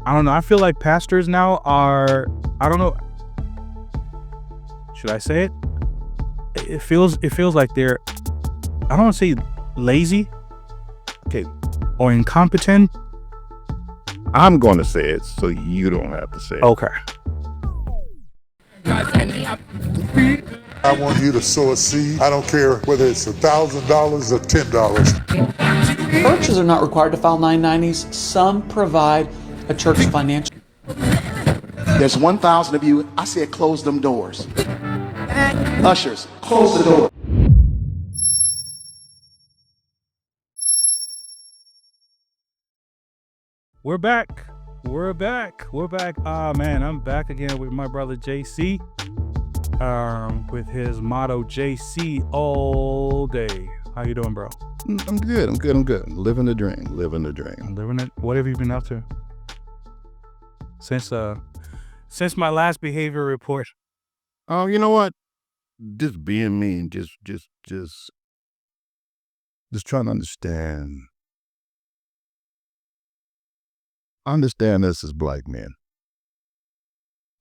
I don't know. I feel like pastors now are, I don't know, should I say it? It feels like they're, I don't want to say lazy, okay, or incompetent. I'm going to say it so you don't have to say it. Okay. I want you to sow a seed. I don't care whether it's $1,000 or $10. Churches are not required to file 990s. Some provide a church financial. There's 1,000 of you. I said close them doors. Ushers, close the door. We're back. We're back. We're back. Ah, man, I'm back again with my brother JC. With his motto JC all day. How you doing, bro? I'm good. I'm good. I'm good. Living the dream. Living the dream. I'm living it. What have you been up to since my last behavior report? Oh, you know what? Just being me and just trying to understand us as black men.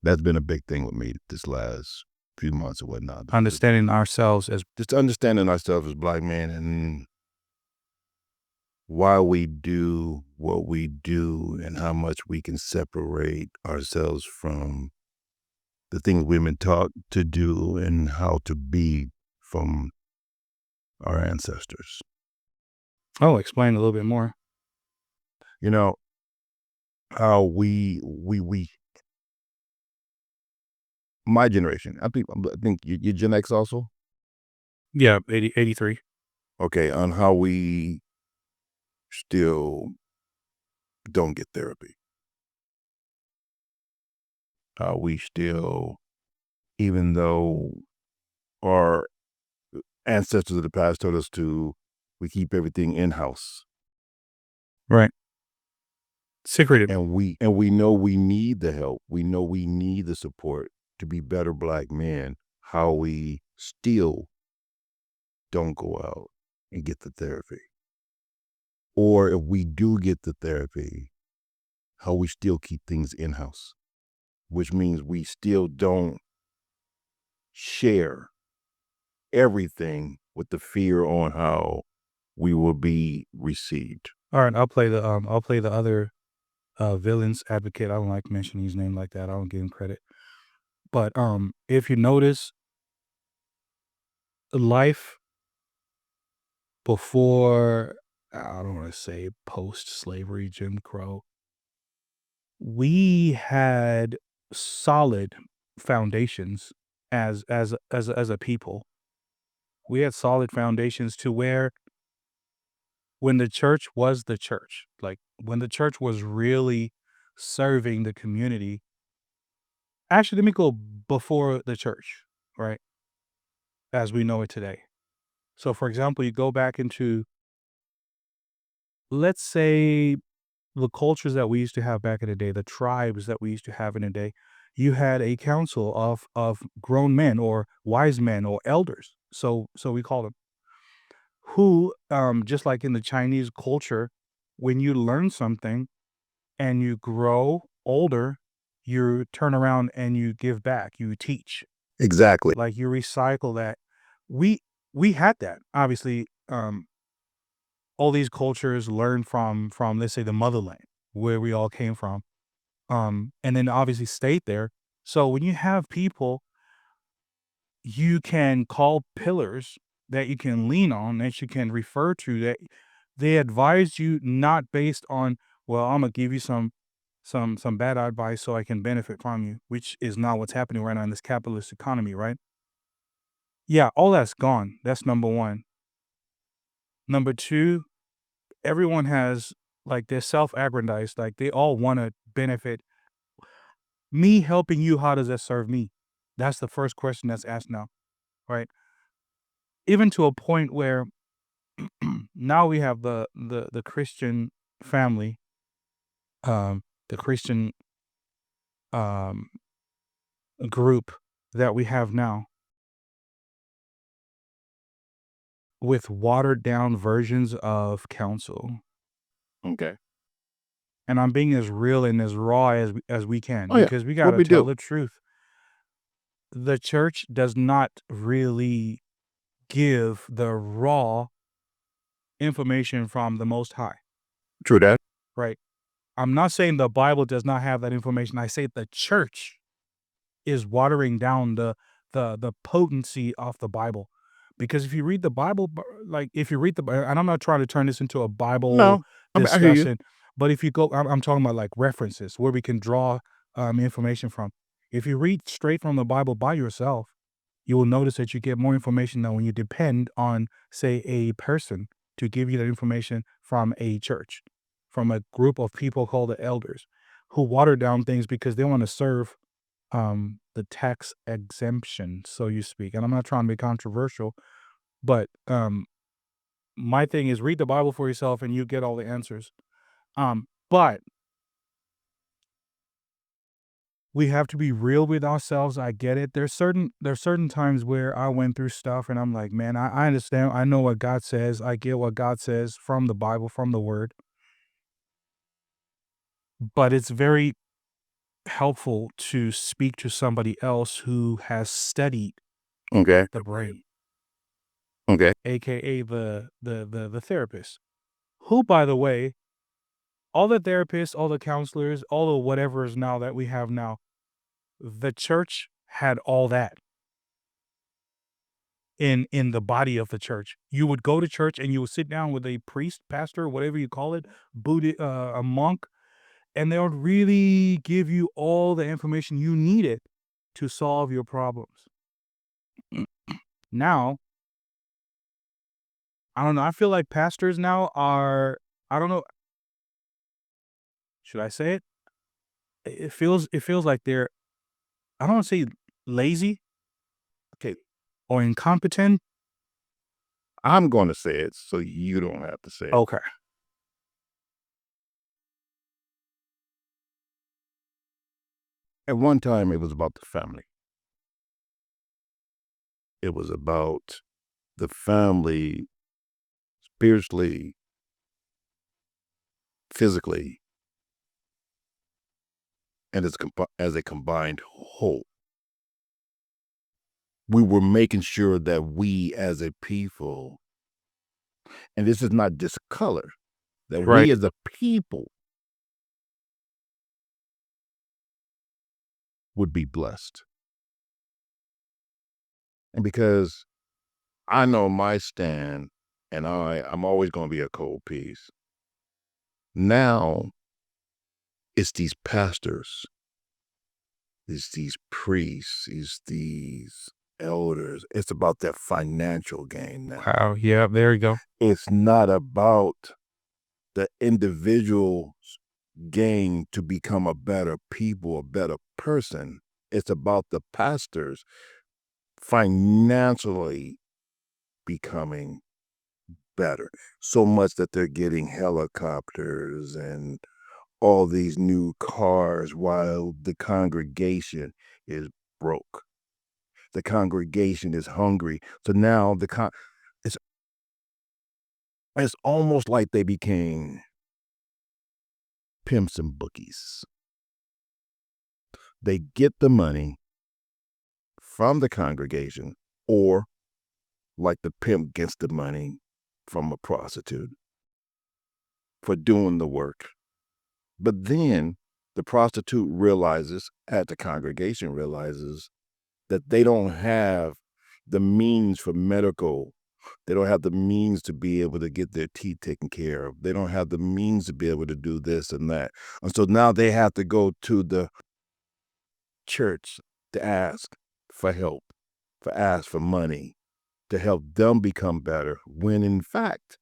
That's been a big thing with me this last few months or whatnot. Understanding ourselves as Just understanding ourselves as black men and why we do what we do and how much we can separate ourselves from the things we've been taught to do and how to be from our ancestors. Oh, explain a little bit more. You know, how we my generation, I think you're Gen X also? Yeah, 83. Okay, on how we still don't get therapy. How we still, even though our ancestors of the past told us we keep everything in-house. Right. Secretive. And we know we need the help. We know we need the support to be better black men. How we still don't go out and get the therapy. Or if we do get the therapy, how we still keep things in-house, which means we still don't share everything with the fear on how we will be received. All right, I'll play the other villains advocate. I don't like mentioning his name like that. I don't give him credit. But if you notice, life before, I don't want to say post-slavery, Jim Crow, we had solid foundations as a people. We had solid foundations to where when the church was the church, like when the church was really serving the community. Actually, let me go before the church, right? As we know it today. So, for example, you go back into, let's say, the cultures that we used to have back in the day, the tribes that we used to have in the day. You had a council of grown men or wise men or elders. So we call them, who, just like in the Chinese culture, when you learn something and you grow older, you turn around and you give back, you teach, Exactly. like you recycle that. We we had that. Obviously, all these cultures learn from let's say the motherland where we all came from. And then obviously stayed there. So when you have people you can call pillars that you can lean on, that you can refer to, that they advise you not based on, well, I'm gonna give you some bad advice so I can benefit from you, which is not what's happening right now in this capitalist economy, right? Yeah, all that's gone. That's number one. Number two, everyone has, like, they're self-aggrandized, like they all want to benefit. Me helping you, how does that serve me? That's the first question that's asked now, right? Even to a point where now we have the Christian family, the Christian um group that we have now, with watered down versions of counsel. Okay. and I'm being as real and as raw as we can Oh yeah, because we what gotta we tell do. the truth. The church does not really give the raw information from the Most High, True that. right? I'm not saying the Bible does not have that information. I say the church is watering down the potency of the Bible. Because if you read the Bible, like if you read and I'm not trying to turn this into a Bible No, I hear you. discussion, but if you go, I'm talking about like references where we can draw information from. If you read straight from the Bible by yourself, you will notice that you get more information than when you depend on, say, a person to give you that information from a church, from a group of people called the elders, who water down things because they want to serve the tax exemption, so you speak. And I'm not trying to be controversial, but my thing is read the Bible for yourself and you get all the answers. But we have to be real with ourselves. I get it. There's certain times where I went through stuff and I'm like, man, I understand. I know what God says. I get what God says from the Bible, from the word. But it's very helpful to speak to somebody else who has studied Okay. the brain, Okay. aka the therapist. Who, by the way, all the therapists, all the counselors, all the whatevers now that we have now, the church had all that in the body of the church. You would go to church and you would sit down with a priest, pastor, whatever you call it, Buddhist, a monk, and they would really give you all the information you needed to solve your problems. Now, I don't know. I feel like pastors now are, I don't know, should I say it? It feels like they're, I don't want to say lazy Okay. or incompetent. I'm going to say it so you don't have to say it. Okay. At one time, it was about the family. It was about the family spiritually, physically, and as a combined whole. We were making sure that we as a people, and this is not just color, that Right. we as a people would be blessed. And because I know my stand, and I'm always going to be a cold piece. Now, it's these pastors, it's these priests, it's these elders. It's about that financial gain now. Wow. Yeah. There you go. It's not about the individual's gain to become a better people, a better person. It's about the pastors financially becoming better. So much that they're getting helicopters and all these new cars while the congregation is broke. The congregation is hungry. So now it's it's almost like they became pimps and bookies. They get the money from the congregation, or like the pimp gets the money from a prostitute for doing the work. But then the prostitute realizes, at the congregation realizes, that they don't have the means for medical. They don't have the means to be able to get their teeth taken care of. They don't have the means to be able to do this and that. And so now they have to go to the church to ask for help, for ask for money, to help them become better, when in fact,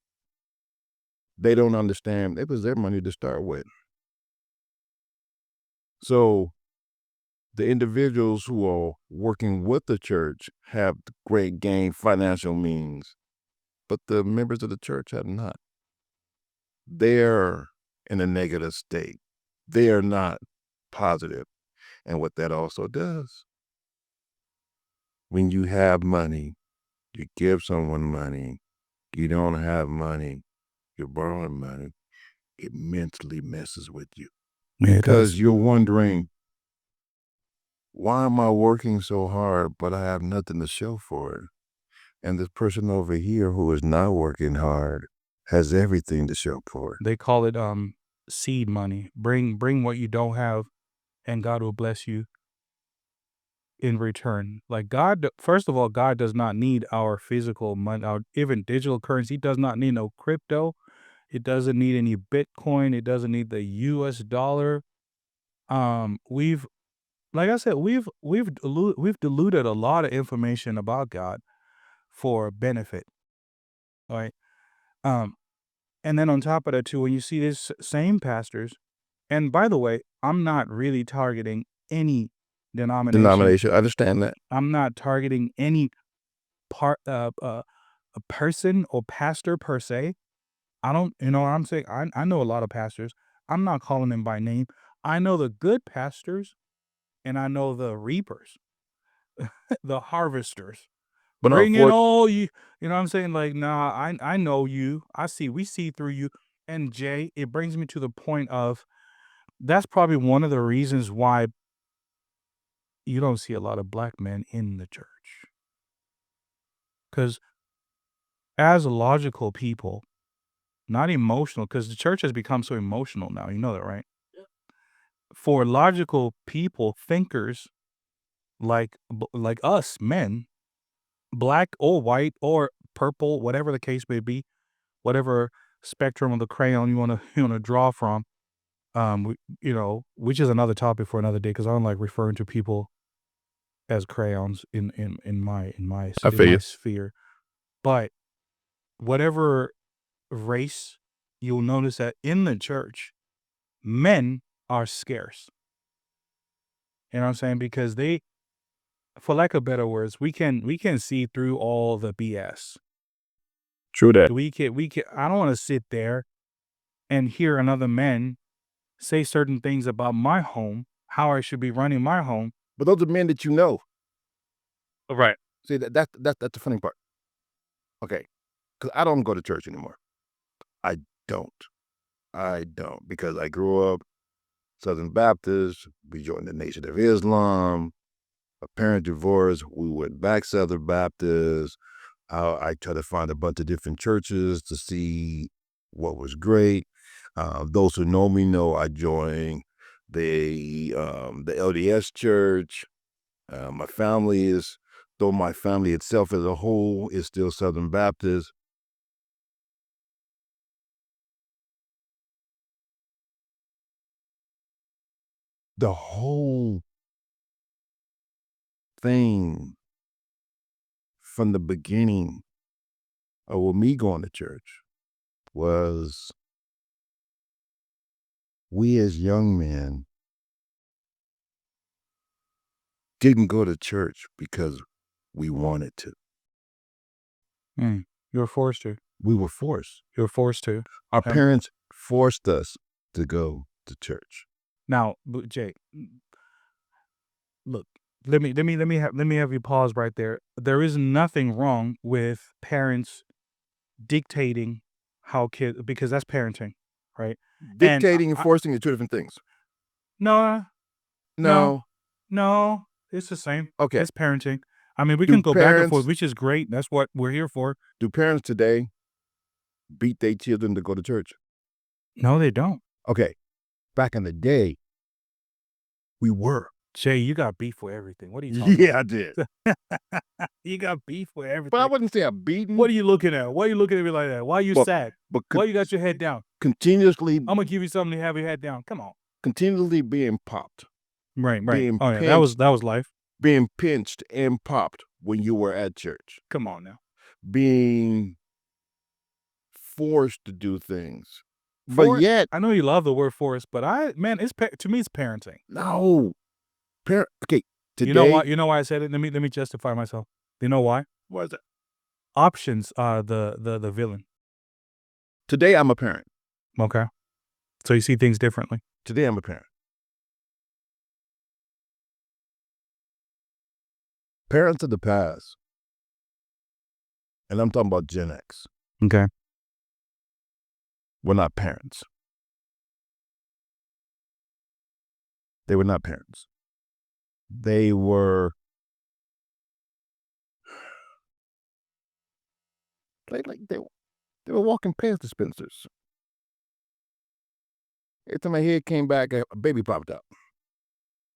they don't understand it was their money to start with. So the individuals who are working with the church have great gain financial means, but the members of the church have not. They're in a negative state. They are not positive. And what that also does, when you have money, you give someone money, you don't have money, you're borrowing money, it mentally messes with you. Yeah, it Because does. you're wondering, why am I working so hard, but I have nothing to show for it? And this person over here who is not working hard has everything to show for it. They call it seed money. Bring what you don't have, and God will bless you in return. Like God, first of all, God does not need our physical money, our even digital currency. He does not need no crypto. It doesn't need any Bitcoin. It doesn't need the US dollar. We've like I said, we've diluted a lot of information about God for benefit. Right. Um, and then on top of that too, when you see these same pastors, and by the way, I'm not really targeting any denomination. Denomination, I understand that. I'm not targeting any part a person or pastor per se. I don't, you know what I'm saying? I know a lot of pastors. I'm not calling them by name. I know the good pastors and I know the reapers, the harvesters. But Bring in all you know what I'm saying? Like, nah, I know you. We see through you. And Jay, it brings me to the point of that's probably one of the reasons why you don't see a lot of black men in the church. Because as logical people, not emotional, because the church has become so emotional now. You know that, right? For logical people, thinkers like us men, black or white or purple, whatever the case may be, whatever spectrum of the crayon you want to draw from, which is another topic for another day because I don't like referring to people as crayons I in feel my you. sphere. But whatever race, you'll notice that in the church, men are scarce. You know what I'm saying? Because they, for lack of better words, we can see through all the BS. True that. We can. I don't want to sit there and hear another man say certain things about my home, how I should be running my home. But those are men that you know. Right. See, that's the funny part. Okay, because I don't go to church anymore. I don't. I don't because I grew up Southern Baptist. We joined the Nation of Islam. A parent divorced. We went back Southern Baptist. I tried to find a bunch of different churches to see what was great. Those who know me know I joined the LDS church. My family is, though my family itself as a whole is still Southern Baptist. The whole thing from the beginning of me going to church was we as young men didn't go to church because we wanted to. You were forced to. We were forced. You were forced to. Our Um, parents forced us to go to church. Now, Jay, look. Let me have you pause right there. There is nothing wrong with parents dictating how kids because that's parenting, right? And Dictating and forcing are two different things. no, no, No. no, it's the same. Okay. It's parenting. I mean, we Do can go back and forth, parents- which is great. That's what we're here for. Do parents today beat their children to go to church? No, they don't. Okay. Back in the day, we were. Jay, you got beef with everything. What are you talking Yeah, I did. about? You got beef with everything. But I wouldn't say I'm beaten. What are you looking at? Why are you looking at me like that? Why are you But- sad? But Why you got your head down? continuously, I'm gonna give you something to have your head down. Come on. continually being popped, Right. Being Oh yeah, that was life. being pinched and popped when you were at church, Come on now. being forced to do things. For- But yet, I know you love the word force, but to me it's parenting. no. Okay, today. You know why? You know why I said it? Let me justify myself. You know why? What is it? Options are the villain. Today, I'm a parent. Okay. So you see things differently. Today, I'm a parent. Parents of the past, and I'm talking about Gen X, Okay. were not parents. They were not parents. They were they were walking past dispensers. Every time my head came back, a baby popped up.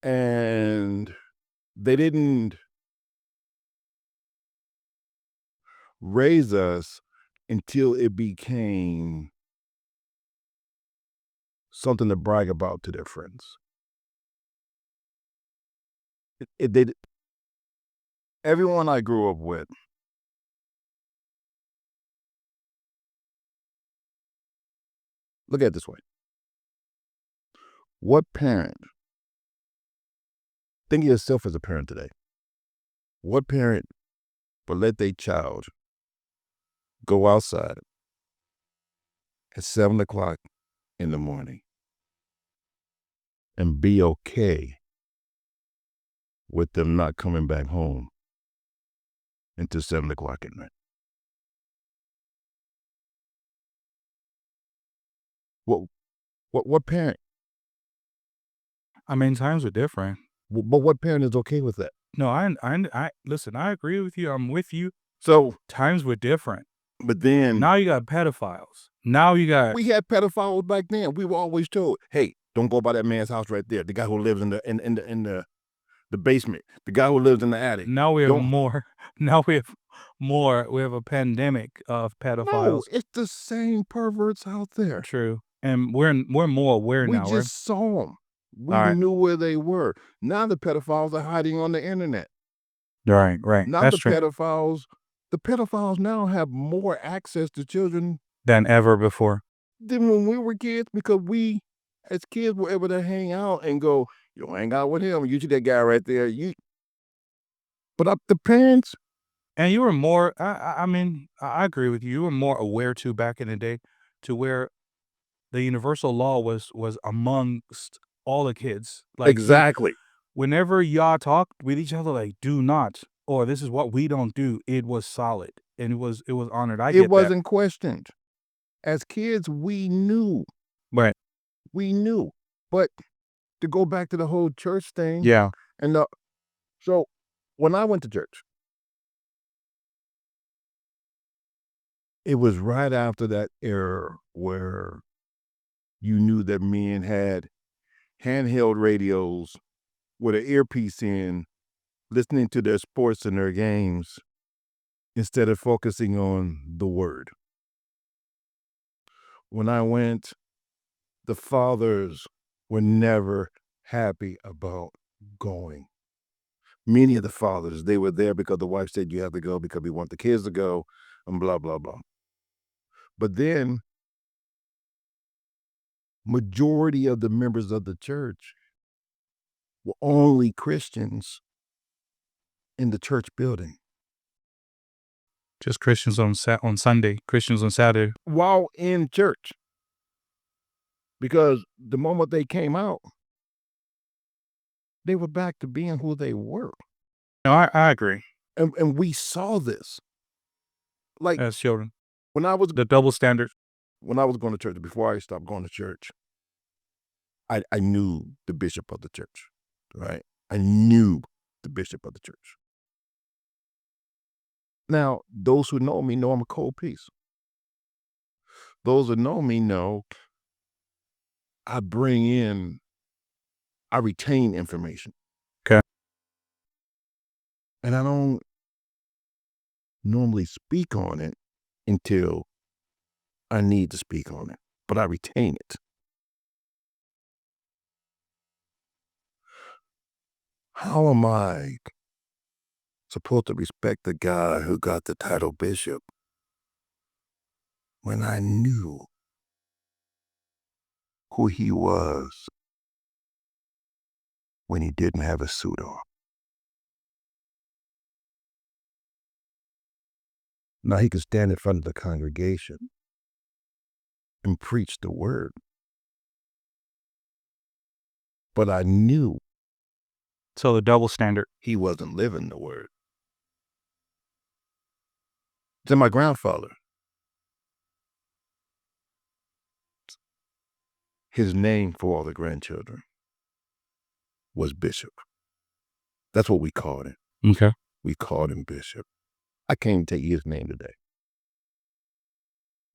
And they didn't raise us until it became something to brag about to their friends. Everyone I grew up with, look at it this way. What parent, think of yourself as a parent today. What parent would let their child go outside at 7 o'clock in the morning and be okay with them not coming back home until 7 o'clock at night? What parent? I mean, times were different. But what parent is okay with that? No, I listen, I agree with you. I'm with you. So, Times were different. but then Now you got pedophiles. Now you got we had pedophiles back then. We were always told, "Hey, don't go by that man's house right there. The guy who lives in the basement. The guy who lives in the attic." now we have Don't. more. Now we have more. We have a pandemic of No, pedophiles. it's the same perverts out there. True, and we're more aware We now. just saw them. We All right. knew where they were. Now the pedophiles are hiding on the internet. Right. Now That's the true. pedophiles now have more access to children Than ever before. than when we were kids, because we, as kids, were able to hang out and go, "You hang out with him. You see that guy right there. But the parents, And you were more. I mean, I agree with you. You were more aware too back in the day, to where the universal law was amongst all the kids. Like exactly. whenever y'all talked with each other, like do not, or this is what we don't do. It was solid and it was honored. I It get that. wasn't questioned. As kids, we knew. Right. We knew. But to go back to the whole church thing, Yeah. and so when I went to church, it was right after that era where you knew that men had handheld radios with an earpiece in, listening to their sports and their games instead of focusing on the word. When I went, the fathers were never happy about going. Many of the fathers, they were there because the wife said you have to go because we want the kids to go, and blah, blah, blah. But then, majority of the members of the church were only Christians in the church building. Just Christians on Sunday, Christians on Saturday. While in church. Because the moment they came out, they were back to being who they were. No, I agree. And we saw this. Like, As children, when I was the double standard. going to church, before I stopped going to church, I knew the bishop of the church, right? I knew the bishop of the church. Now, those who know me know I'm a cold piece. Those who know me know I retain information. Okay. And I don't normally speak on it until I need to speak on it, but I retain it. How am I supposed to respect the guy who got the title bishop when I knew who he was when he didn't have a suit on? Now he could stand in front of the congregation and preach the word. But I knew So the double standard. he wasn't living the word. Then my grandfather, his name for all the grandchildren, was Bishop. That's what we called him. Okay. We called him Bishop. I can't tell you his name today.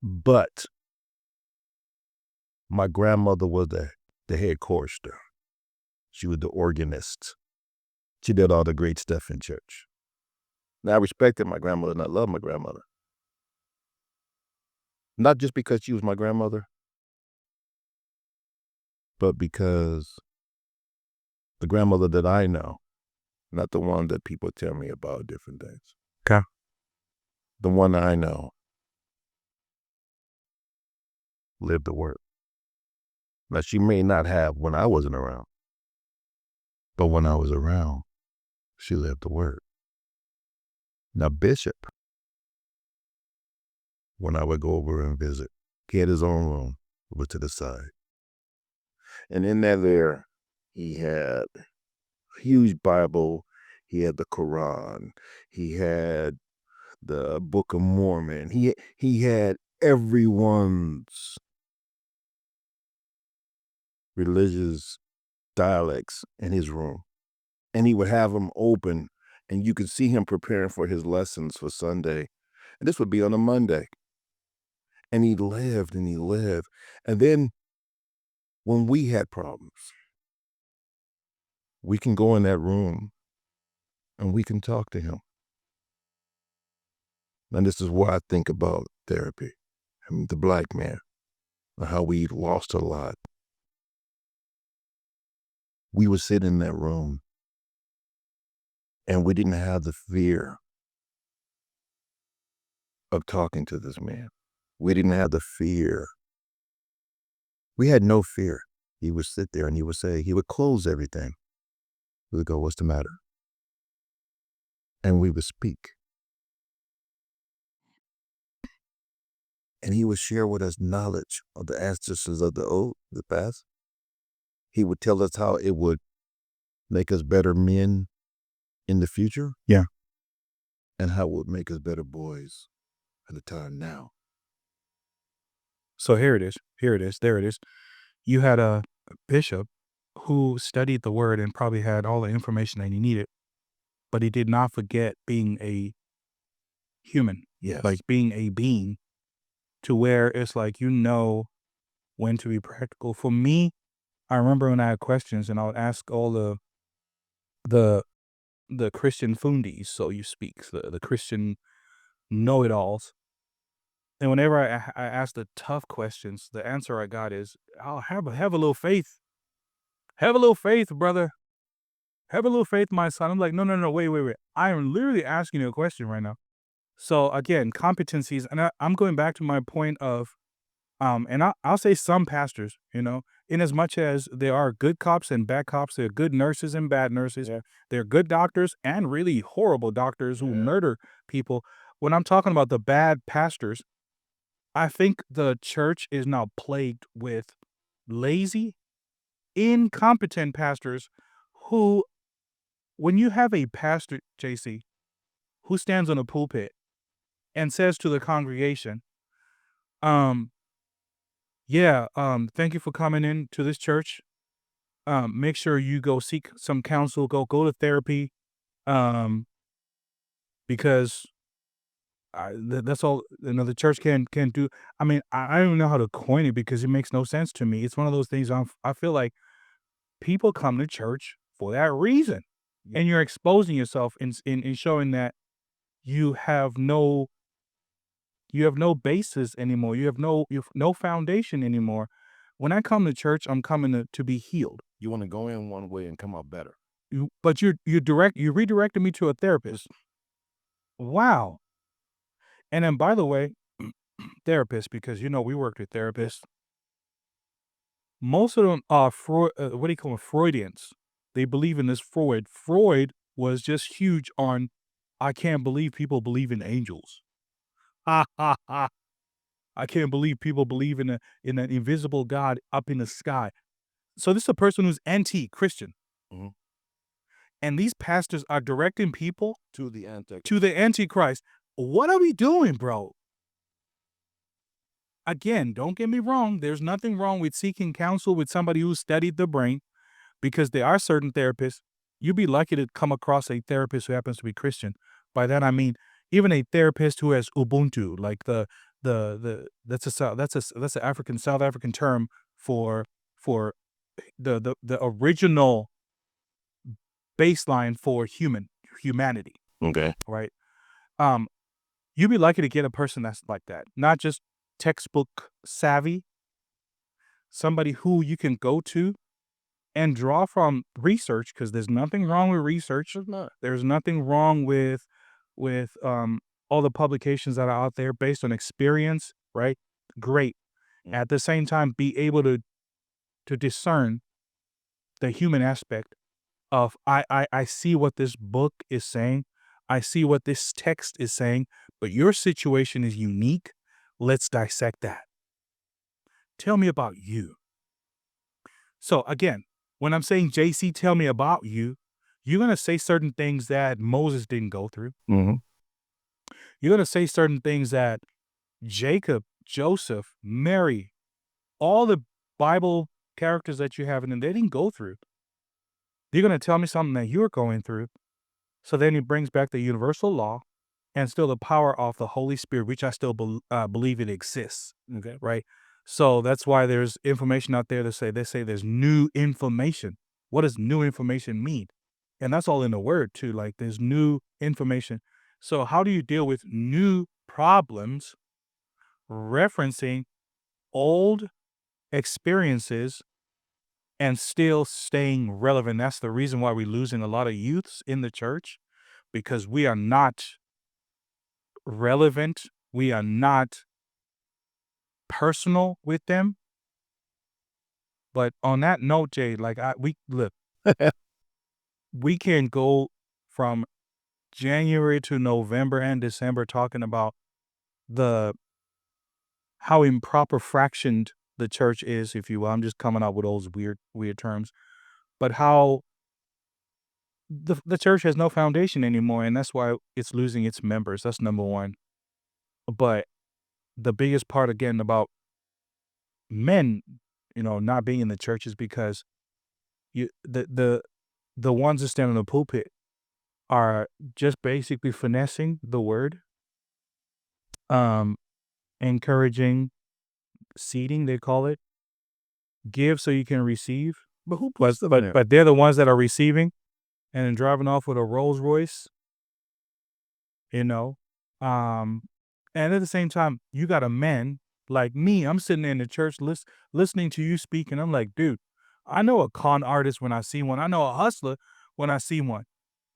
But my grandmother was the head chorister. She was the organist. She did all the great stuff in church. Now, I respected my grandmother and I loved my grandmother. Not just because she was my grandmother, but because the grandmother that I know, not the one that people tell me about different things. Okay. The one I know lived the word. Now, she may not have when I wasn't around, but when I was around, she lived the word. Now, Bishop, when I would go over and visit, he had his own room over to the side. And in there, he had a huge Bible. He had the Quran. He had the Book of Mormon. He had everyone's religious dialects in his room. And he would have them open, and you could see him preparing for his lessons for Sunday. And this would be on a Monday. And he lived and he lived. And then when we had problems, we can go in that room and we can talk to him. And this is why I think about therapy. I mean, the black man, and how we lost a lot. We would sit in that room and we didn't have the fear of talking to this man. We didn't have the fear. We had no fear. He would sit there and he would say, he would close everything. We would go, what's the matter? And we would speak. And he would share with us knowledge of the ancestors of the past. He would tell us how it would make us better men in the future. Yeah. And how it would make us better boys at the time now. So here it is. There it is. You had a bishop who studied the word and probably had all the information that he needed, but he did not forget being a human. Yes. Like being a being, to where it's like, when to be practical. For me, I remember when I had questions and I would ask all the Christian fundis, so you speak, the Christian know-it-alls. And whenever I ask the tough questions, the answer I got is, "Oh, have a little faith. Have a little faith, brother. Have a little faith, my son." I'm like, no, wait. I am literally asking you a question right now. So again, competencies, and I'm going back to my point of, and I'll say some pastors, in as much as there are good cops and bad cops, there are good nurses and bad nurses, there are good doctors and really horrible doctors who murder people. When I'm talking about the bad pastors, I think the church is now plagued with lazy, incompetent pastors who, when you have a pastor, JC, who stands on a pulpit and says to the congregation, thank you for coming in to this church. Make sure you go seek some counsel, go to therapy, because that's all the church can do. I mean, I don't know how to coin it because it makes no sense to me. It's one of those things. I feel like people come to church for that reason, and you're exposing yourself in showing that you have no basis anymore. You have no foundation anymore. When I come to church, I'm coming to be healed. You want to go in one way and come out better. But you redirected me to a therapist. Wow. And then, by the way, therapists, because we worked with therapists. Most of them are what do you call them? Freudians. They believe in this Freud. Freud was just huge on, I can't believe people believe in angels. Ha ha ha. I can't believe people believe in an invisible God up in the sky. So this is a person who's anti-Christian. Mhm. And these pastors are directing people To the Antichrist. to the Antichrist. What are we doing, bro? Again, don't get me wrong. There's nothing wrong with seeking counsel with somebody who studied the brain. because there are certain therapists. You'd be lucky to come across a therapist who happens to be Christian. By that I mean even a therapist who has Ubuntu, like the that's a African South African term for the original baseline for humanity, Okay. right? Um, you'd be lucky to get a person that's like that, not just textbook savvy, somebody who you can go to and draw from research, because there's nothing wrong with research. There's nothing wrong with all the publications that are out there based on experience, right? Great. At the same time, be able to discern the human aspect of I see what this book is saying. I see what this text is saying, but your situation is unique. Let's dissect that. Tell me about you. So again, when I'm saying JC, tell me about you, you're going to say certain things that Moses didn't go through. Mm-hmm. You're going to say certain things that Jacob, Joseph, Mary, all the Bible characters that you have, and they didn't go through. You're going to tell me something that you're going through. So then he brings back the universal law and still the power of the Holy Spirit, which I still believe it exists. Okay. Right. So that's why there's information out there they say there's new information. What does new information mean? And that's all in the word too. Like there's new information. So how do you deal with new problems referencing old experiences and still staying relevant? That's the reason why we're losing a lot of youths in the church, because we are not relevant. We are not personal with them. But on that note, Jay, like we can go from January to November and December talking about the how improper fractioned the church is, if you will. I'm just coming up with those weird terms, but how the church has no foundation anymore, and that's why it's losing its members. That's number one. But the biggest part again about men, not being in the church is because you the ones that stand in the pulpit are just basically finessing the word, um, encouraging seeding, they call it. Give so you can receive. But who puts them there? But they're the ones that are receiving and then driving off with a Rolls Royce, you know. Um, and at the same time, you got a man like me. I'm sitting in the church listening to you speak, and I'm like, dude, I know a con artist when I see one. I know a hustler when I see one.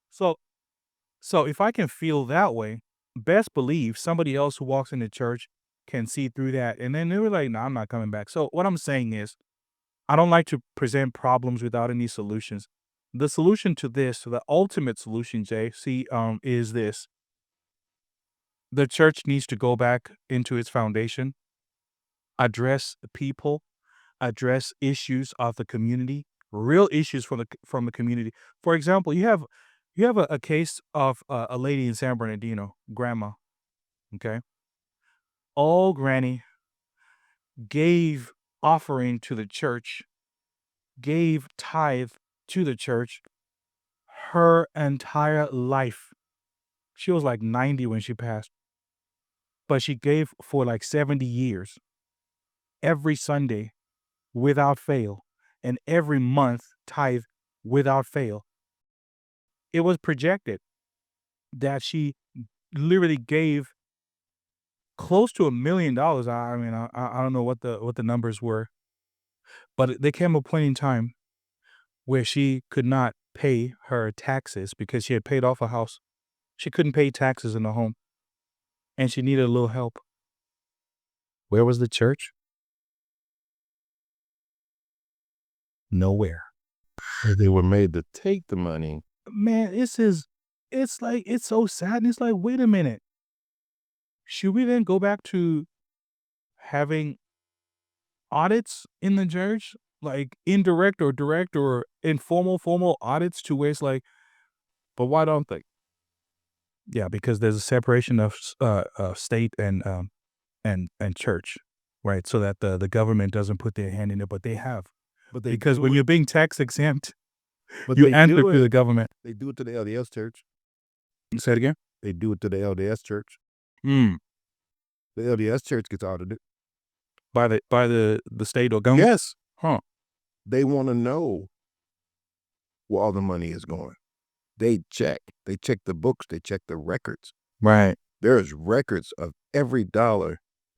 So if I can feel that way, best believe somebody else who walks into church can see through that. And then they were like, no, I'm not coming back. So what I'm saying is, I don't like to present problems without any solutions. The solution to this, the ultimate solution, JC, is this. The church needs to go back into its foundation, address the people, address issues of the community, real issues from the community. For example, you have a case of a lady in San Bernardino, grandma. Okay, all granny gave offering to the church, gave tithe to the church her entire life. She was like 90 when she passed, but she gave for like 70 years, every Sunday without fail, and every month tithe without fail. It was projected that she literally gave close to $1 million. I mean, I don't know what the numbers were, but there came a point in time where she could not pay her taxes because she had paid off a house. She couldn't pay taxes in the home, and she needed a little help. Where was the church? Nowhere. They were made to take the money. Man, it's like, it's so sad. And it's like, wait a minute. Should we then go back to having audits in the church? Like indirect or direct or informal, formal audits, to where it's like, but why don't they? Yeah, because there's a separation of state and church, right? So that the government doesn't put their hand in it, but they have. But they because do when it- you're being tax exempt, but you they answer do to the it. government. They do it to the LDS church. Say it again. They do it to the LDS church. Mm. The LDS church gets audited. By the state or government. Yes. Huh. They want to know where all the money is going. They check. They check the books. They check the records. Right. There's records of every dollar.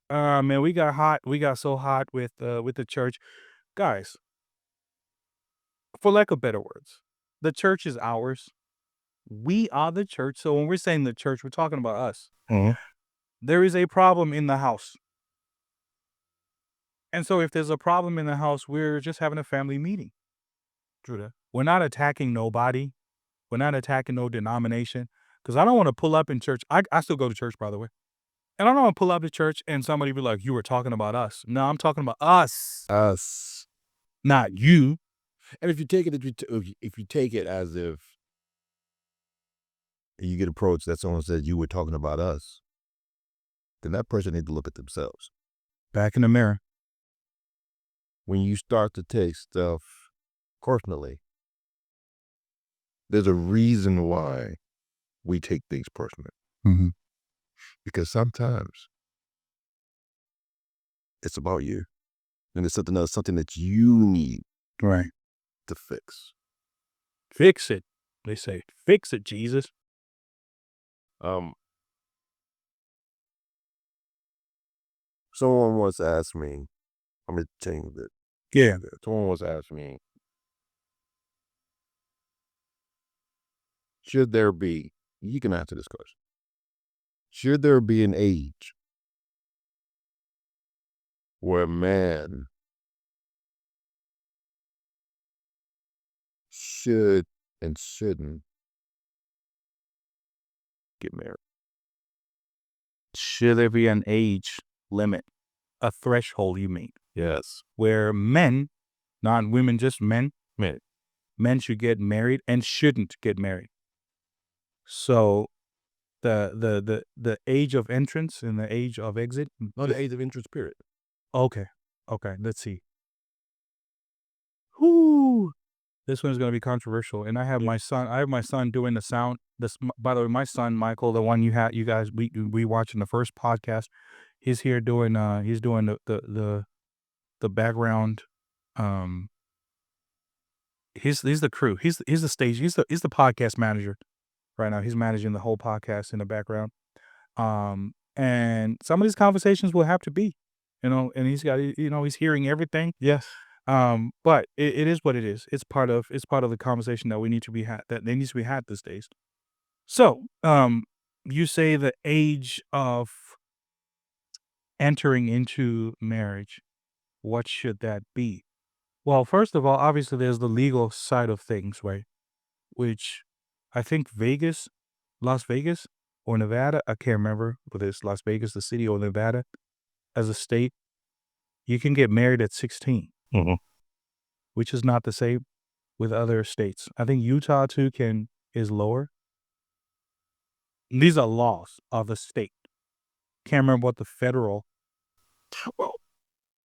Man, we got hot. We got so hot with the church, guys. For lack of better words, the church is ours. We are the church. So when we're saying the church, we're talking about us. Mhm. There is a problem in the house. And so if there's a problem in the house, we're just having a family meeting. True that. We're not attacking nobody. We're not attacking no denomination. Because I don't want to pull up in church. I still go to church, by the way. And I don't want to pull up to church and somebody be like, you were talking about us. No, I'm talking about us, Us. not you. And if you take it, if you take it as if you get approached that someone says you were talking about us, then that person needs to look at themselves. Back in the mirror. When you start to take stuff personally, there's a reason why we take things personally. Mm-hmm. Because sometimes it's about you. And it's something that you need Right. to fix. Fix it. They say, fix it, Jesus. Someone once asked me, I'm going to change it. Yeah. Someone once asked me, should there be, you can answer this question, should there be an age where a man should and shouldn't get married? Should there be an age limit, a threshold, you mean, Yes. where men, not women, just men, Men. men should get married and shouldn't get married. So the age of entrance and the age of exit. No, the age of interest period. Okay. Let's see. Whoo. This one's gonna be controversial. And I have my son doing the sound. By the way, my son Michael, the one you guys we watched in the first podcast, he's here doing the background. He's the crew. He's the stage. He's the podcast manager right now. He's managing the whole podcast in the background. And some of these conversations will have to be, and he's got, he's hearing everything. Yes. But it is what it is. It's part of the conversation that we need to be had, that needs to be had these days. So, you say the age of entering into marriage, what should that be? Well, first of all, obviously there's the legal side of things, right? Which I think Las Vegas or Nevada, I can't remember whether it's Las Vegas, the city, or Nevada as a state, you can get married at 16, which is not the same with other states. I think Utah too is lower. These are laws of the state. Can't remember what the federal. Well,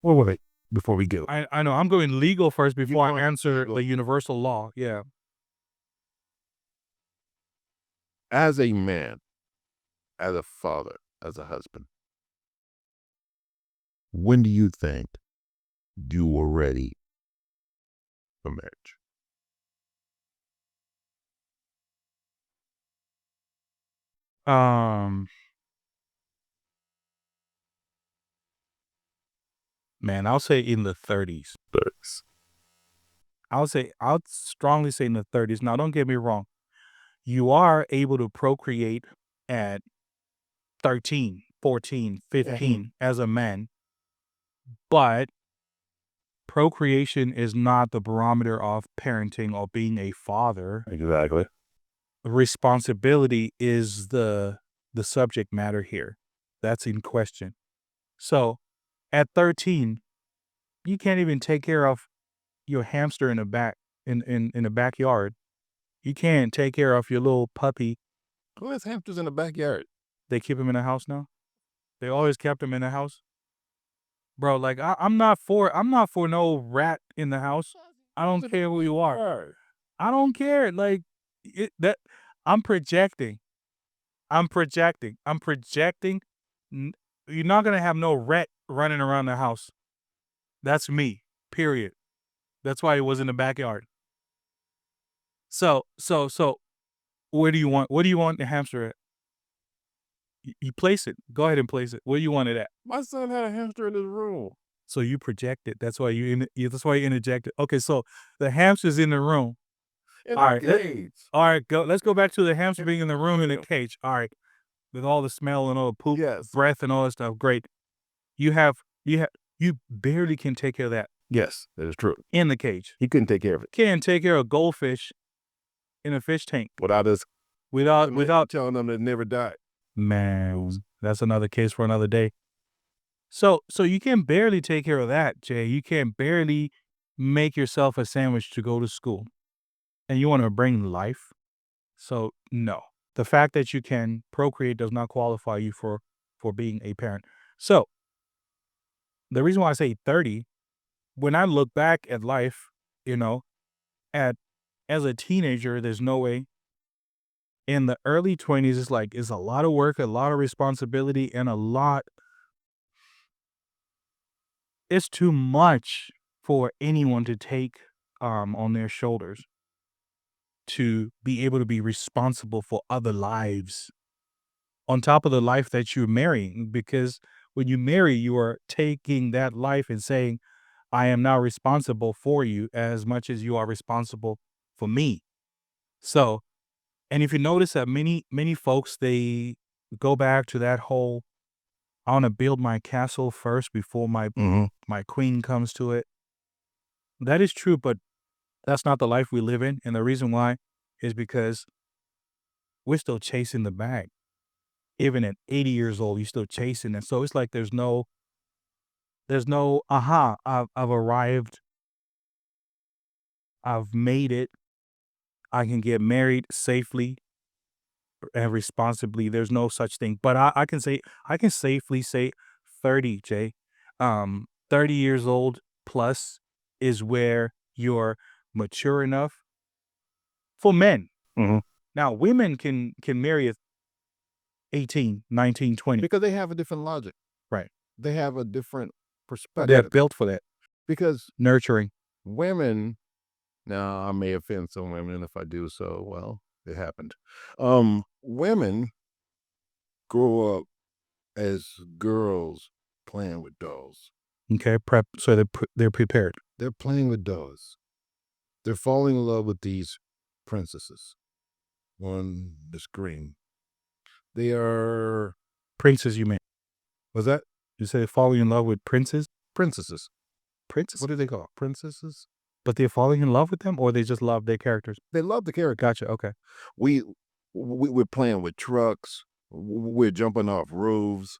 wait. Before we go. I know I'm going legal first before I going answer legal. the universal law. Yeah. As a man, as a father, as a husband, when do you think you were ready for marriage? Man, I'll say in the 30s. I'll strongly say in the 30s. Now, don't get me wrong. You are able to procreate at 13, 14, 15 as a man, but procreation is not the barometer of parenting or being a father. Exactly. Responsibility is the subject matter here. That's in question. So at 13, you can't even take care of your hamster in the backyard. You can't take care of your little puppy. Who has hamsters in the backyard? They keep him in the house now. They always kept him in the house. bro. Like I'm not for no rat in the house. I don't care who you are. I don't care. Like that. I'm projecting. I'm projecting. I'm projecting. N- You're not gonna have no rat running around the house. That's me. Period. That's why it was in the backyard. So, where do you want? What do you want the hamster at? You place it. Go ahead and place it. Where you want it at? My son had a hamster in his room. So you project it. That's why that's why you interjected. Okay, so the hamster's in the room. In All a right, cage. all right, go. Let's go back to the hamster being in the room in the cage. All right, with all the smell and all the poop, Yes. breath, and all that stuff. Great. You have you barely can take care of that Yes, that is true. in the cage. He couldn't take care of it Can't take care of goldfish in a fish tank without us without telling them they never died. man. That's another case for another day. So you can barely take care of that, Jay. You can barely make yourself a sandwich to go to school, and you want to bring life. So no, the fact that you can procreate does not qualify you for being a parent. So the reason why I say 30, when I look back at life, you know, at as a teenager, there's no way. In the early 20s, it's a lot of work, a lot of responsibility, and a lot. It's too much for anyone to take on their shoulders to be able to be responsible for other lives on top of the life that you're marrying. Because when you marry, you are taking that life and saying, I am now responsible for you as much as you are responsible for me. So, and if you notice that many folks, they go back to that whole, I want to build my castle first before my queen comes to it. That is true, but that's not the life we live in. And the reason why is because we're still chasing the bag. Even at 80 years old, you're still chasing it. So it's like there's no aha, I've arrived, I've made it, I can get married safely and responsibly. There's no such thing. But I can safely say 30, Jay. 30 years old plus is where you're mature enough for men. Mhm. Now women can marry at 18, 19, 20. Because they have a different logic. Right. They have a different They're perspective. built for that. Because Nurturing. women, now I may offend some women, and if I do so, well, it happened. Women grow up as girls playing with dolls. Okay, prep. So they're prepared. They're playing with dolls. They're falling in love with these princesses on the screen. They are, Princes, you mean? what's that? You say falling in love with princes? Princesses. Princes? What do they call princesses? But they're falling in love with them, or they just love their characters? They love the character. Gotcha. Okay. We're playing with trucks. We're jumping off roofs.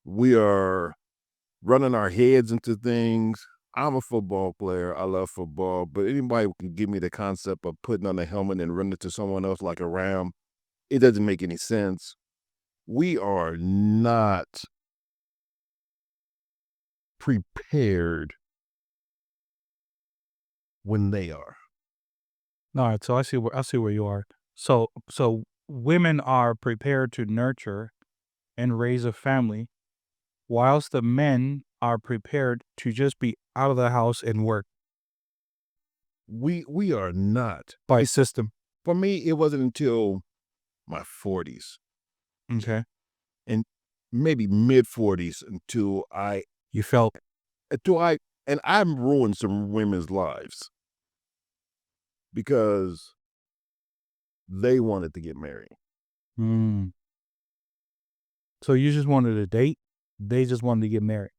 We are running our heads into things. I'm a football player. I love football, but anybody who can give me the concept of putting on a helmet and running to someone else like a ram, it doesn't make any sense. We are not prepared when they are. All right. So I see where you are. So women are prepared to nurture and raise a family, whilst the men are prepared to just be out of the house and work We are not. by system. For me, it wasn't until my 40s Okay. and maybe mid 40s until You felt and I've ruined some women's lives because they wanted to get married. mm. So you just wanted a date. They just wanted to get married.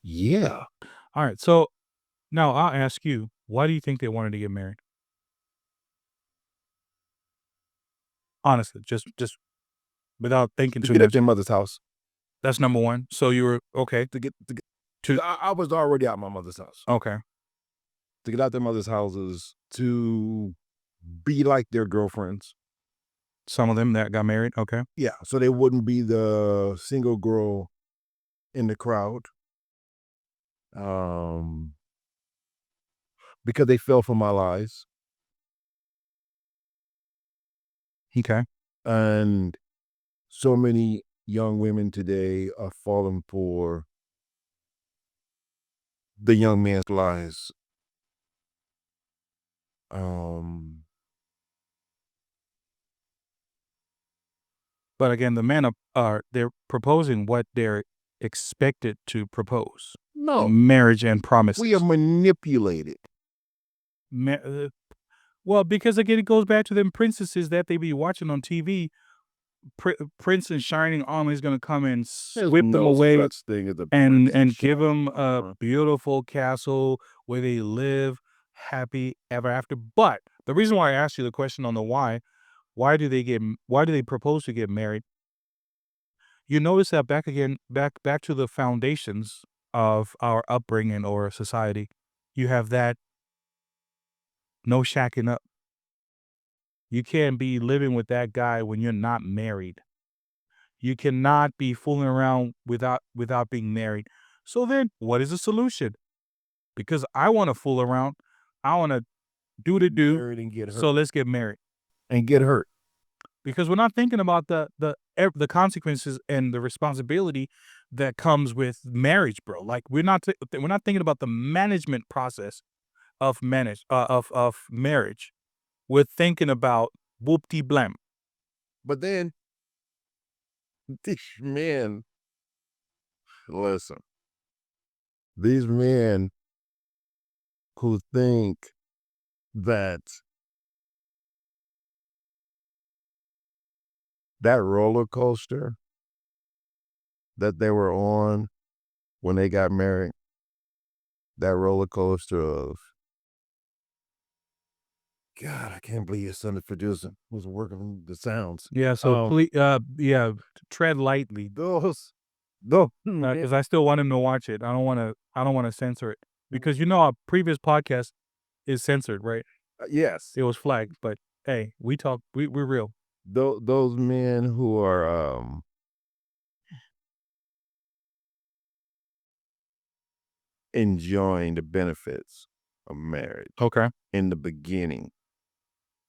Yeah. All right. So now I'll ask you, why do you think they wanted to get married? Honestly, just without thinking To too get at much. their mother's house. That's number one. So you were okay. To get To I was already out my mother's house. okay. To get out their mother's houses, to be like their girlfriends, Some of them that got married. Okay. Yeah, so they wouldn't be the single girl in the crowd. Because they fell for my lies. Okay. And so many young women today are falling for the young man's lies. But again, the men they're proposing what they're expected to propose. No, Marriage and promises. we are manipulated. Well, because again, it goes back to them princesses that they be watching on TV. Prince in shining armor is going to come and whip them away and give them a beautiful castle where they live happy ever after. But the reason why I asked you the question on the why do they propose to get married? You notice that back to the foundations of our upbringing or society, you have that no shacking up. You can't be living with that guy when you're not married. You cannot be fooling around without being married. So then, what is the solution? Because I want to fool around, I want to do the do. And get hurt. So let's get married And get hurt. because we're not thinking about the consequences and the responsibility that comes with marriage, bro. Like we're not thinking about the management process of marriage. We're thinking about whoop-de-blam. But then these men, listen, these men who think that roller coaster that they were on when they got married, that roller coaster of, God, I can't believe your son is producing, was working on the sounds. Yeah, so please, tread lightly. Those, Because I still want him to watch it. I don't want to censor it because our previous podcast is censored, right? yes, It was flagged, but hey, we talk. We're real. those men who are enjoying the benefits of marriage Okay. in the beginning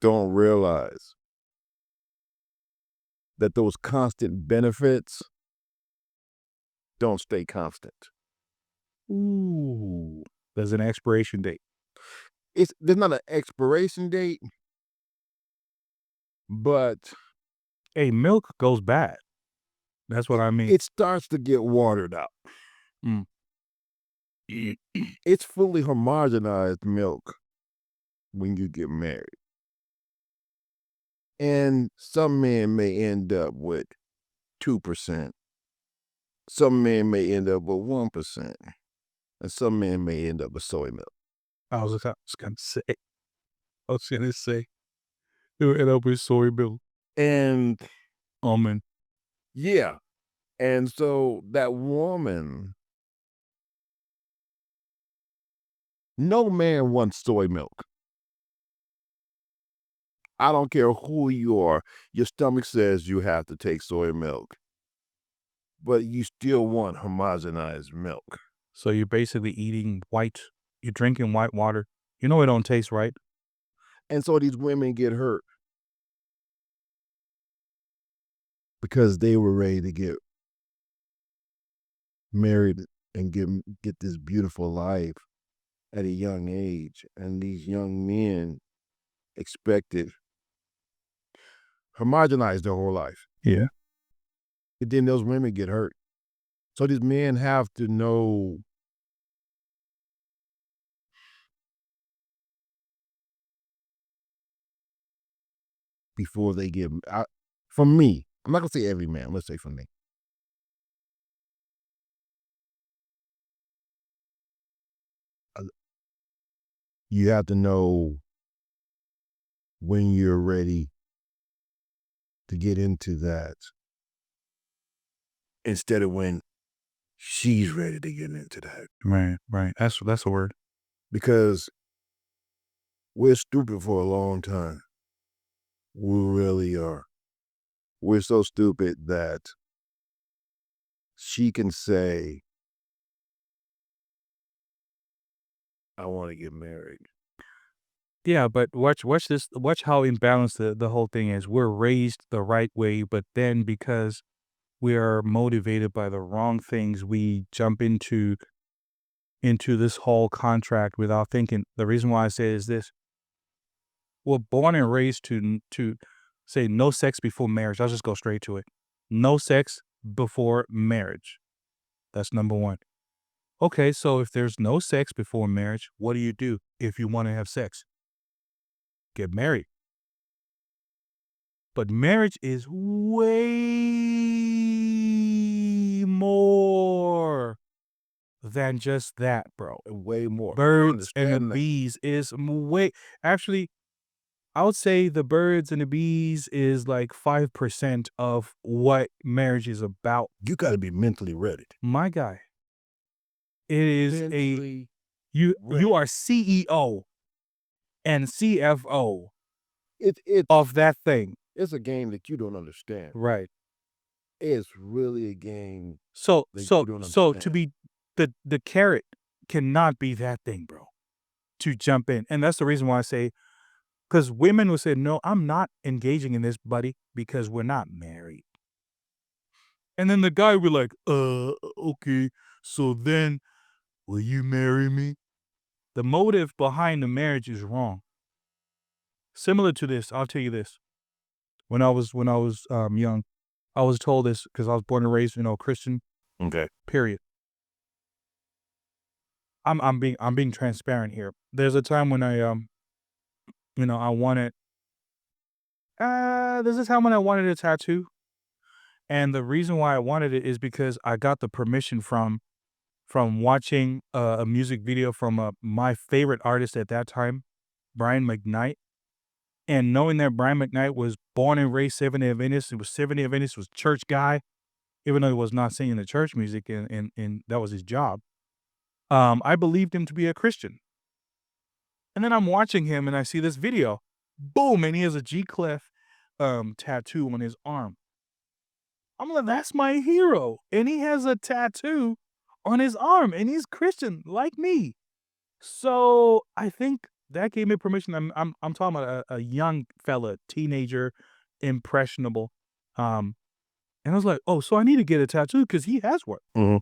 don't realize that those constant benefits don't stay constant. Ooh, there's an expiration date. There's not an expiration date, but Hey, milk goes bad. That's what I mean. it starts to get watered out. Mm. It's fully homogenized milk when you get married. And some men may end up with 2%. Some men may end up with 1%. And some men may end up with soy milk. I was gonna say. It would end up with soy milk. And Almond. yeah. And so that woman, no man wants soy milk. I don't care who you are. Your stomach says you have to take soy milk, but you still want homogenized milk. So you're basically you're drinking white water. You know it don't taste right. And so these women get hurt because they were ready to get married and get this beautiful life at a young age. And these young men expected homogenize their whole life. Yeah. And then those women get hurt. So these men have to know before they get, for me, I'm not going to say every man, let's say for me. You have to know when you're ready to get into that instead of when she's ready to get into that. Right. That's a word. Because we're stupid for a long time. We really are. we're so stupid that she can say, I want to get married. Yeah, but watch this. Watch how imbalanced the whole thing is. We're raised the right way, but then because we are motivated by the wrong things, we jump into this whole contract without thinking. The reason why I say is this: we're born and raised to say no sex before marriage. I'll just go straight to it. No sex before marriage. That's number one. Okay, so if there's no sex before marriage, what do you do if you want to have sex? Get married. But marriage is way more than just that, bro. Way more. Birds and the Understand that. bees is way. Actually, I would say the birds and the bees is like 5% of what marriage is about. You got to be mentally ready. My guy, it is Mentally you ready. are CEO and CFO It's of that thing. it's a game that you don't understand. Right. It's really a game So that so you don't so understand. to be the carrot cannot be that thing, bro, to jump in. And that's the reason why I say, because women will say, no, I'm not engaging in this, buddy, because we're not married. And then the guy will be like, okay, so then will you marry me? The motive behind the marriage is wrong. Similar to this, I'll tell you this. When I was young, I was told this because I was born and raised, Christian, Okay. period. I'm being transparent here. There's a time when I wanted there's a time when I wanted a tattoo. And the reason why I wanted it is because I got the permission from watching a music video from my favorite artist at that time, Brian McKnight. And knowing that Brian McKnight was born and raised Seventh-day Adventist, he was Seventh-day Adventist, was church guy, even though he was not singing the church music, and that was his job. I believed him to be a Christian. And then I'm watching him and I see this video. Boom, and he has a G Clef tattoo on his arm. I'm like, that's my hero. And he has a tattoo on his arm and he's Christian like me. So I think that gave me permission. I'm talking about a young fella, teenager, impressionable. And I was like, oh, so I need to get a tattoo because he has one. Mhm.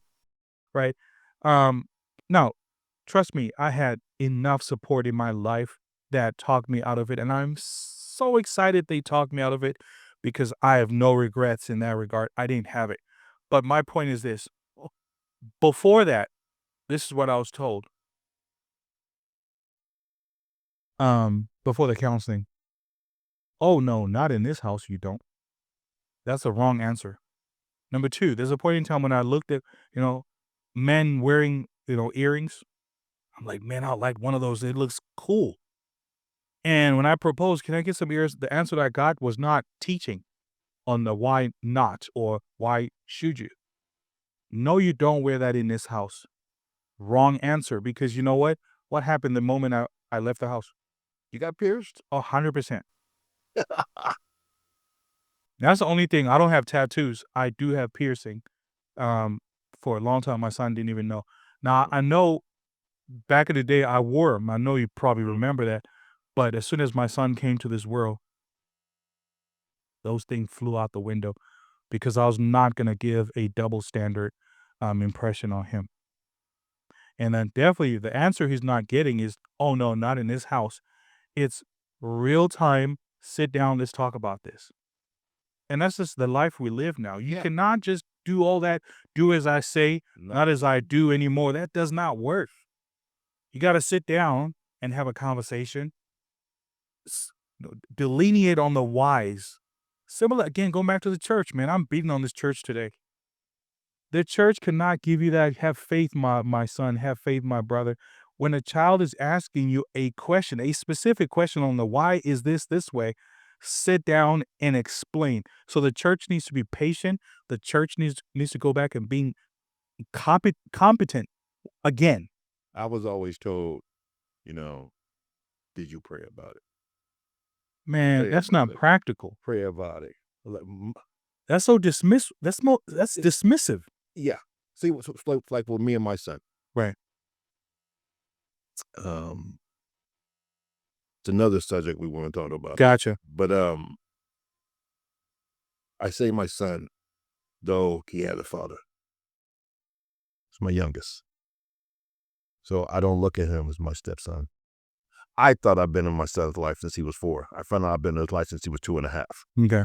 Right. Now, trust me, I had enough support in my life that talked me out of it. And I'm so excited they talked me out of it because I have no regrets in that regard. I didn't have it. But my point is this: before that, this is what I was told. Before the counseling. Oh no, not in this house, you don't. That's the wrong answer. Number two, there's a point in time when I looked at, men wearing, earrings. I'm like, man, I like one of those. It looks cool. And when I proposed, can I get some ears? The answer that I got was not teaching on the why not or why should you. No, you don't wear that in this house. Wrong answer, because you know what? What happened the moment I left the house? You got pierced? 100%. That's the only thing. I don't have tattoos. I do have piercing. For a long time, my son didn't even know. Now, I know back in the day, I wore them. I know you probably remember that. But as soon as my son came to this world, those things flew out the window because I was not going to give a double standard impression on him. And then definitely the answer he's not getting is, oh, no, not in this house. It's real time. Sit down. Let's talk about this. And that's just the life we live now. You Yeah. cannot just do all that, do as I say, not as I do anymore. That does not work. You got to sit down and have a conversation, delineate on the whys. Similar, again, going back to the church, man, I'm beating on this church today. The church cannot give you that. Have faith, my son. Have faith, my brother. When a child is asking you a question, a specific question on the why is this way, sit down and explain. So the church needs to be patient. The church needs to go back and being competent again. I was always told, did you pray about it? Man, Pray that's about not it. practical. Pray about it. Like, That's so that's dismissive. Yeah. See, so it's like with me and my son. Right. It's another subject we want to talk about. Gotcha. But I say my son, though he had a father. It's my youngest. So I don't look at him as my stepson. I thought I'd been in my son's life since he was 4. I found out I've been in his life since he was 2.5. Okay.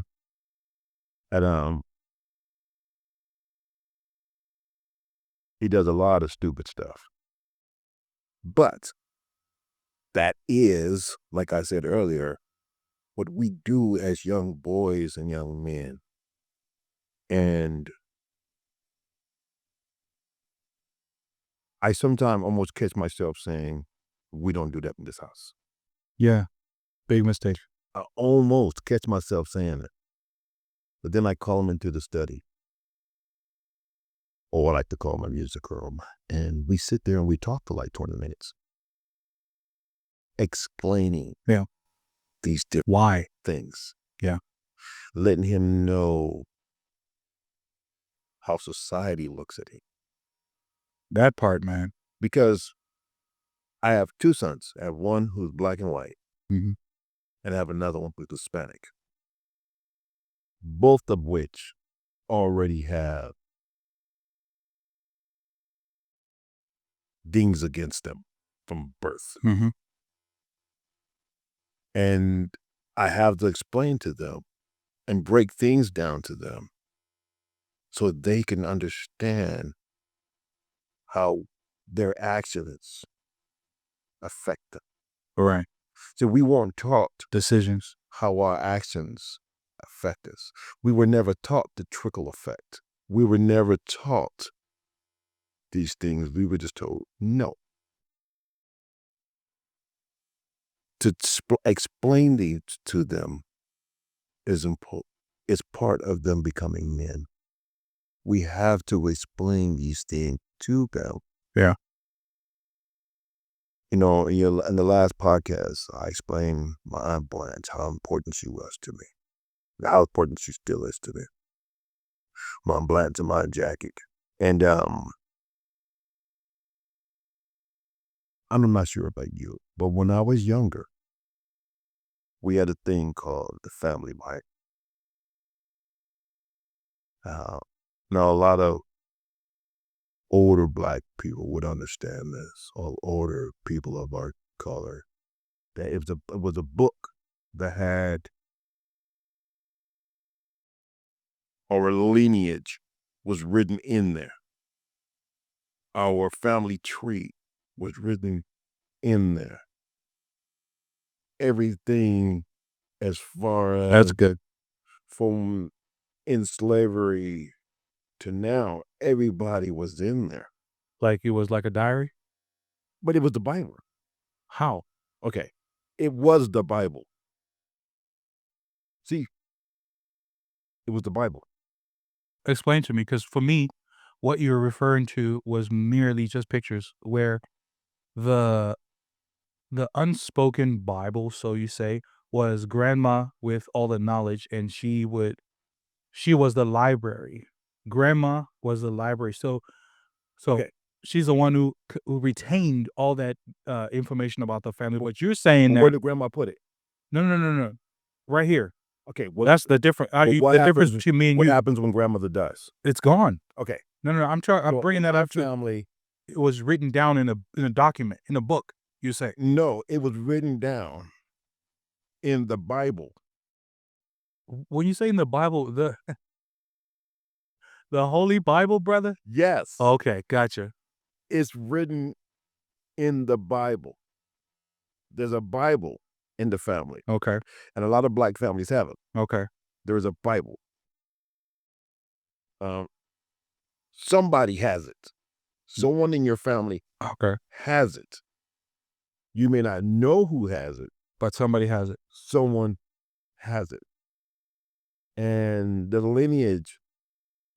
And he does a lot of stupid stuff. But that is, like I said earlier, what we do as young boys and young men. And I sometimes almost catch myself saying, we don't do that in this house. Yeah. Big mistake. I almost catch myself saying it. But then I call him into the study. Or I like to call my music room. And we sit there and we talk for like 20 minutes. Explaining these different things. Yeah. Letting him know how society looks at him. That part, man. Because I have 2 sons. I have one who's black and white. Mm-hmm. And I have another one who's Hispanic. Both of which already have dings against them from birth. Mm-hmm. And I have to explain to them and break things down to them so they can understand how their actions affect them. Right. So we weren't taught Decisions. how our actions affect us. We were never taught the trickle effect. We were never taught these things. We were just told no. To explain these to them is important. It's part of them becoming men. We have to explain these things to them. Yeah. You know, in the last podcast, I explained my Aunt Blanche, how important she was to me, how important she still is to me. My Aunt Blanche and my Jackie. And I'm not sure about you, but when I was younger, we had a thing called the family mic. Now, a lot of older black people would understand this, or older people of our color, that it was a book that had our lineage was written in there. Our family tree was written in there. Everything as far as That's good. from in slavery to now, everybody was in there. Like it was like a diary? But it was the Bible. How? Okay. It was the Bible. See, it was the Bible. Explain to me, because for me, what you're referring to was merely just pictures where the unspoken Bible, so you say, was grandma with all the knowledge, and she was the library. Grandma was the library. So Okay. she's the one who retained all that information about the family. What you're saying Where that did grandma put it? no. Right here. Okay. That's the difference. The difference between me and what you. happens when grandmother dies? It's gone. Okay. No. I'm So bringing that my up to. family. It was written down in a document, in a book. You say No, it was written down in the Bible. when you say in the Bible, the Holy Bible, brother. Yes. Okay, gotcha. It's written in the Bible. There's a Bible in the family. Okay, And a lot of black families have it. okay. There is a Bible. Somebody has it. Someone in your family Okay. has it. You may not know who has it. But somebody has it. Someone has it. And the lineage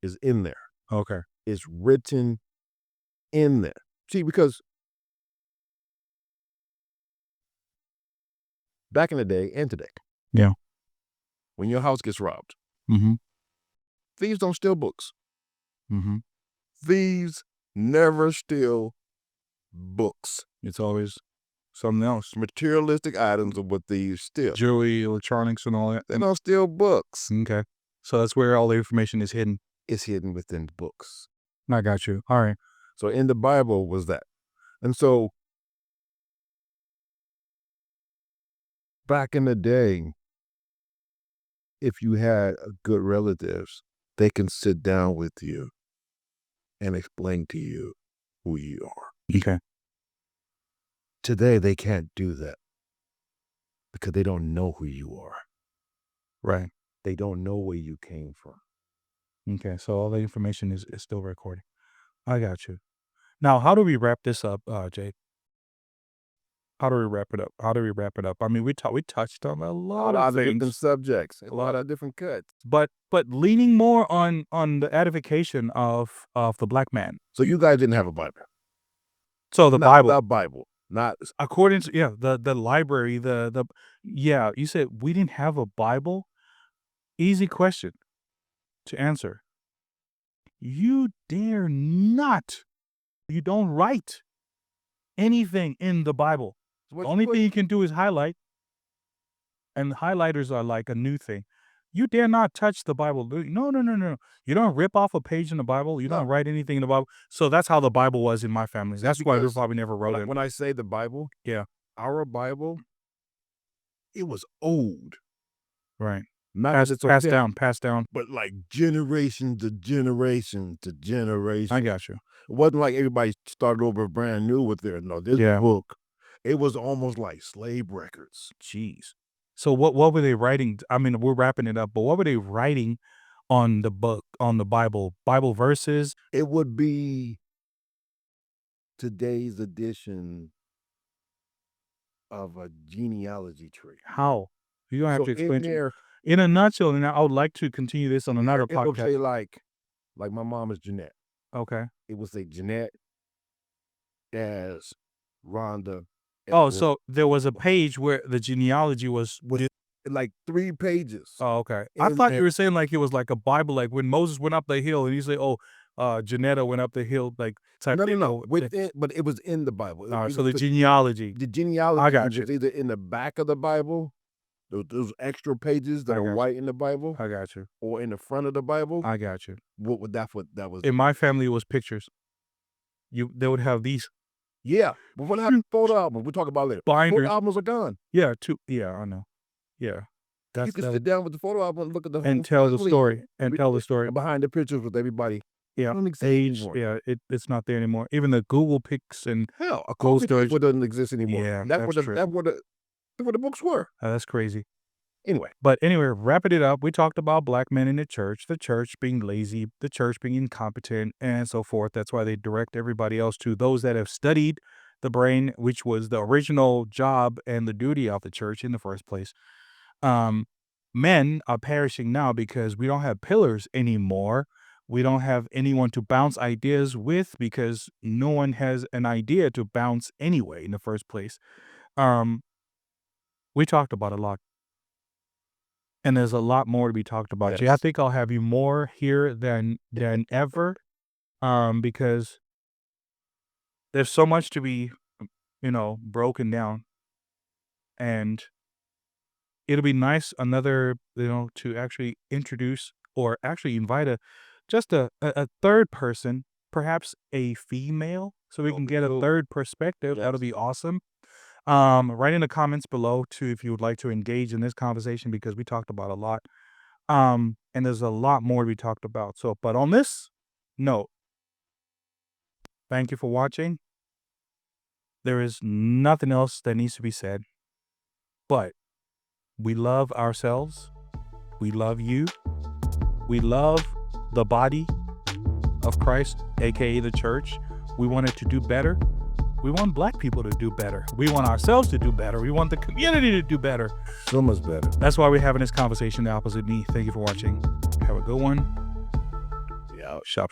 is in there. Okay. It's written in there. See, because back in the day and today, Yeah. when your house gets robbed, Mm-hmm. Thieves don't steal books. Mm-hmm. Thieves never steal books. It's always something else. Materialistic items are what thieves steal. Jewelry, electronics, and all that. They don't steal books. Okay. So that's where all the information is hidden. It's hidden within books. I got you. All right. So in the Bible was that. And so back in the day, if you had good relatives, they can sit down with you and explain to you who you are. Okay. Today, they can't do that because they don't know who you are. Right. They don't know where you came from. Okay. So all the information is still recording. I got you. Now, how do we wrap this up, Jay? How do we wrap it up? I mean, we touched on a lot of different things, subjects, a lot of different cuts. but leaning more on the edification of the black man. So you guys didn't have a Bible. So the Bible, The Bible, not according to the library, you said we didn't have a Bible. Easy question to answer. You dare not. You don't write anything in the Bible. The only thing you can do is highlight, and highlighters are like a new thing. You dare not touch the Bible. No. You don't rip off a page in the Bible. You don't write anything in the Bible. So that's how the Bible was in my family. That's why we probably never wrote it. When I say the Bible, Yeah. our Bible, it was old. Right. Not Passed down. but like generation to generation to generation. I got you. It wasn't like everybody started over brand new with their this book. It was almost like slave records. Jeez. So what were they writing? I mean, we're wrapping it up, but what were they writing on the book, on the Bible? Bible verses? It would be today's edition of a genealogy tree. How? You don't have to explain in to me. there, In a nutshell, and I would like to continue this on another it would podcast. say like my mom is Jeanette. Okay. It would say Jeanette as Rhonda. Oh, so there was a page where the genealogy was like 3 pages. Oh, okay. I And- thought you were saying like it was like a Bible, like when Moses went up the hill and you say, Janetta went up the hill, like type thing. No. But it was in the Bible. All right, It so was the genealogy. the genealogy I got was you. either in the back of the Bible, those extra pages that I got are you. white in the Bible, I got you. or in the front of the Bible. I got you. That's what that was. In my family, it was pictures. They would have these Yeah, but what happened? Photo album. We'll talk about later. binders. Photo albums are gone. Yeah, I know. Yeah. You can sit down with the photo album and look at the and whole tell the family story. And tell the story. and behind the pictures with everybody. Yeah. It don't exist Age. anymore. Yeah, it's not there anymore. Even the Google pics and Hell, a Gold coffee storage. table doesn't exist anymore. Yeah, that's that's what true. that's what the books were. that's crazy. Anyway, But anyway, wrapping it up, we talked about black men in the church being lazy, the church being incompetent, and so forth. That's why they direct everybody else to those that have studied the brain, which was the original job and the duty of the church in the first place. Men are perishing now because we don't have pillars anymore. We don't have anyone to bounce ideas with because no one has an idea to bounce anyway in the first place. We talked about a lot. And there's a lot more to be talked about. Jay, I Yes. think I'll have you more here than ever, because there's so much to be, broken down, and it'll be nice to actually introduce or actually invite a third person, perhaps a female, so we can get a third perspective. That'll be awesome. Write in the comments below too if you would like to engage in this conversation because we talked about a lot. And there's a lot more to be talked about. So, but on this note, thank you for watching. There is nothing else that needs to be said, but we love ourselves. We love you. We love the body of Christ, aka the church. We want it to do better. We want black people to do better. We want ourselves to do better. We want the community to do better. so much better. That's why we're having this conversation, The Opposite Me. Thank you for watching. Have a good one. Yeah. Shop.